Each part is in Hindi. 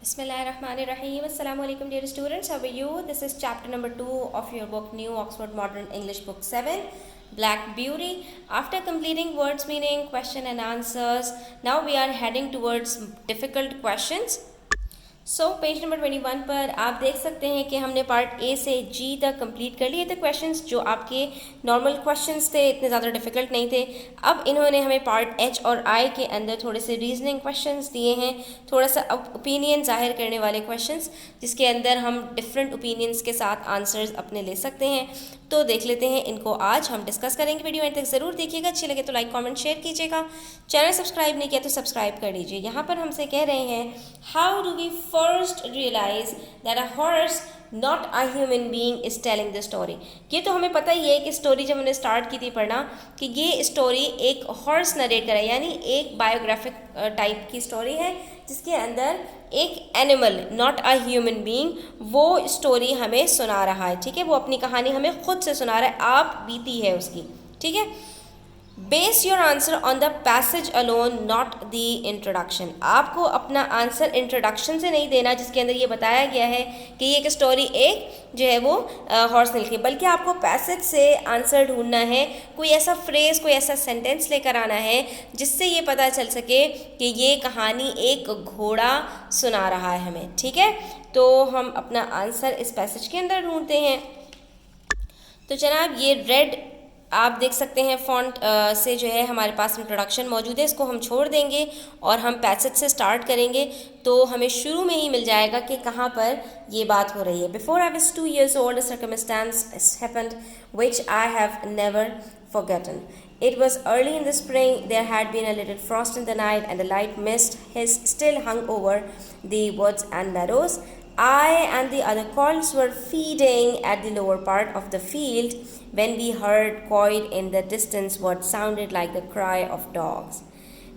Bismillahirrahmanirrahim. Assalamu alaikum dear students. How are you? This is chapter number 2 of your book New Oxford Modern English Book 7 Black Beauty. After completing words meaning, question and answers, now we are heading towards difficult questions. Page number 21 पर आप देख सकते हैं कि हमने पार्ट ए से जी तक कंप्लीट कर लिए थे क्वेश्चंस, जो आपके नॉर्मल क्वेश्चंस थे, इतने ज़्यादा डिफ़िकल्ट नहीं थे। अब इन्होंने हमें पार्ट एच और आई के अंदर थोड़े से रीजनिंग क्वेश्चंस दिए हैं, थोड़ा सा ओपिनियन जाहिर करने वाले क्वेश्चंस, जिसके अंदर हम डिफरेंट ओपिनियंस के साथ आंसर्स अपने ले सकते हैं। तो देख लेते हैं, इनको आज हम डिस्कस करेंगे। वीडियो एंड तक ज़रूर देखिएगा, अच्छी लगे तो लाइक कमेंट शेयर कीजिएगा, चैनल सब्सक्राइब नहीं किया तो सब्सक्राइब कर लीजिए। यहाँ पर हमसे कह रहे हैं, how do we first realise that a horse not a human being is telling the story. ये तो हमें पता ही है कि स्टोरी जब हमने स्टार्ट की थी पढ़ना कि ये स्टोरी एक हॉर्स नरेट करे, यानी एक बायोग्राफिक टाइप की स्टोरी है, जिसके अंदर एक animal not a human being वो स्टोरी हमें सुना रहा है। ठीक है, वो अपनी कहानी हमें खुद से सुना रहा है, आप बीती है उसकी। ठीक है, base your answer on the passage alone not the introduction. आपको अपना आंसर इंट्रोडक्शन से नहीं देना, जिसके अंदर ये बताया गया है कि ये एक स्टोरी एक जो है वो हॉर्स मिल्क है, बल्कि आपको पैसेज से आंसर ढूंढना है। कोई ऐसा फ्रेज, कोई ऐसा सेंटेंस लेकर आना है जिससे ये पता चल सके कि ये कहानी एक घोड़ा सुना रहा है हमें। ठीक है, तो हम अपना आंसर इस पैसेज के अंदर ढूंढते हैं। तो जनाब, ये रेड आप देख सकते हैं फॉन्ट से जो है हमारे पास इंट्रोडक्शन मौजूद है, इसको हम छोड़ देंगे और हम पैसेज से स्टार्ट करेंगे, तो हमें शुरू में ही मिल जाएगा कि कहाँ पर ये बात हो रही है। Before I was 2 years old, a circumstance happened which I have never forgotten. It was early in the spring. There had been a little frost in the night, and the light mist still hung over the woods and meadows. I and the other colts were feeding at the lower part of the field when we heard quite in the distance what sounded like the cry of dogs.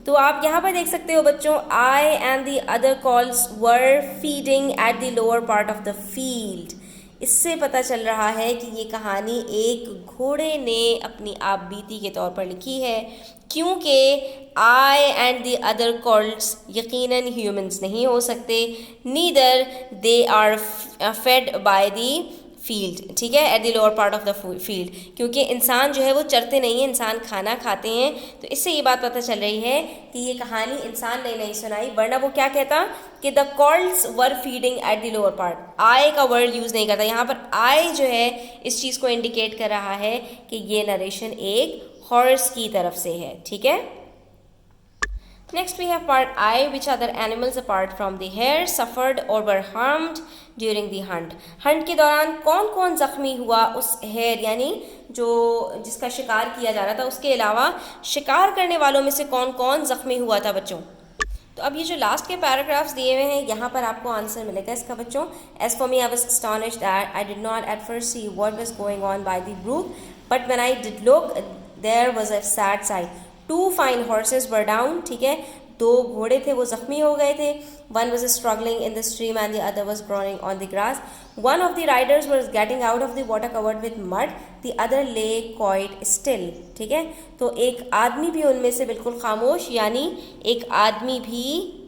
तो आप यहाँ पर देख सकते हो बच्चों, I and the other colts were feeding at the lower part of the field. इससे पता चल रहा है कि ये कहानी एक घोड़े ने अपनी आप बीती के तौर पर लिखी है, क्योंकि I and the other colts यकीनन ह्यूमंस नहीं हो सकते, neither they are fed by the field. ठीक है, eight the lower part of the field, क्योंकि इंसान जो है वो चरते नहीं हैं, इंसान खाना खाते हैं। तो इससे ये बात पता चल रही है कि ये कहानी इंसान ने नहीं सुनाई, वरना वो क्या कहता कि the colts were feeding at the lower part. I का वर्ड यूज़ नहीं करता, यहाँ पर आई जो है इस चीज़ को इंडिकेट कर रहा है कि ये नरेशन एक हॉर्स की तरफ से है। ठीक है, Next we have part I, which other animals apart from the hare suffered or were harmed during the hunt. Hunt के दौरान कौन कौन जख्मी हुआ उस हेयर, यानी जो जिसका शिकार किया जा रहा था, उसके अलावा शिकार करने वालों में से कौन कौन जख्मी हुआ था बच्चों। तो अब ये जो लास्ट के पैराग्राफ्स दिए हुए हैं, यहाँ पर आपको आंसर मिलेगा इसका बच्चों। As for me, I was astonished that I did not at first see what was going on by the brook, but when I did look, there was a sad sight. 2 fine horses were down. ठीक है, 2 घोड़े थे वो जख्मी हो गए थे। One was struggling in the stream and the other was groaning on the grass. One of the riders was getting out of the water covered with mud. The other lay quite still. ठीक है, तो एक आदमी भी उनमें से बिल्कुल खामोश, यानी एक आदमी भी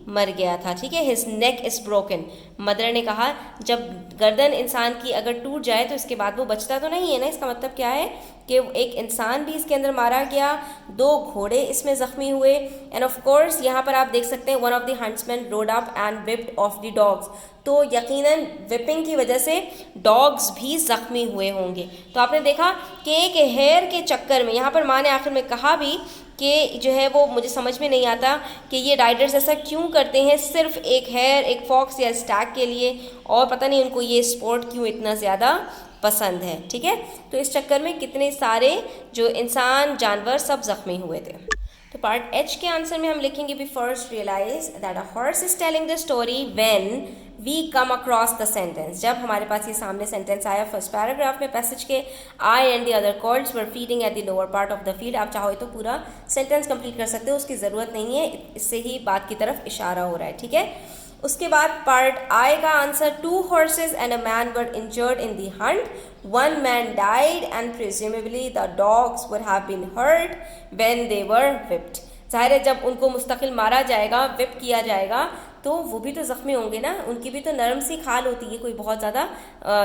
मर गया था। ठीक है, his neck is broken. Mother ने कहा, जब गर्दन इंसान की अगर टूट जाए तो इसके बाद वो बचता तो नहीं है ना। इसका मतलब क्या है कि एक इंसान भी इसके अंदर मारा गया, 2 घोड़े इसमें ज़ख्मी हुए, एंड ऑफ कोर्स यहाँ पर आप देख सकते हैं one of the huntsman road up and whipped of the dogs. तो यकीनन विपिंग की वजह से डॉग्स भी ज़ख्मी हुए होंगे। तो आपने देखा कि एक हेयर के चक्कर में, यहाँ पर माँ ने आखिर में कहा भी कि जो है वो मुझे समझ में नहीं आता कि ये राइडर्स ऐसा क्यों करते हैं, सिर्फ एक हेयर, एक फॉक्स या स्टैग के लिए, और पता नहीं उनको ये स्पोर्ट क्यों इतना ज़्यादा पसंद है। ठीक है, तो इस चक्कर में कितने सारे जो इंसान जानवर सब जख्मी हुए थे। तो पार्ट एच के आंसर में हम लिखेंगे, we first realise that a horse is telling the story when we come across the sentence. जब हमारे पास ये सामने सेंटेंस आया फर्स्ट पैराग्राफ में पैसेज के, I and the other colts were feeding at the lower part of the field. आप चाहो तो पूरा सेंटेंस कंप्लीट कर सकते हो, उसकी ज़रूरत नहीं है, इससे ही बात की तरफ इशारा हो रहा है। ठीक है, उसके बाद पार्ट आई का answer, 2 horses and a man were injured in the hunt. 1 man died and presumably the dogs would have been hurt when they were whipped. जाहिर है जब उनको मुस्तकिल मारा जाएगा, विप किया जाएगा, तो तो वो भी तो ज़ख्मी होंगे ना, उनकी भी तो नरम सी खाल होती है, कोई बहुत ज़्यादा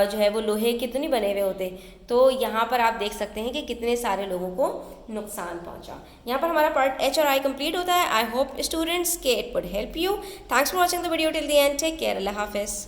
जो है वो लोहे के तो नहीं बने हुए होते। तो यहाँ पर आप देख सकते हैं कि कितने सारे लोगों को नुकसान पहुँचा। यहाँ पर हमारा पार्ट एच और आई कंप्लीट होता है। आई होप स्टूडेंट्स के it would help you. Thanks for watching the video till the end. Take care. अल्लाह हाफिज़।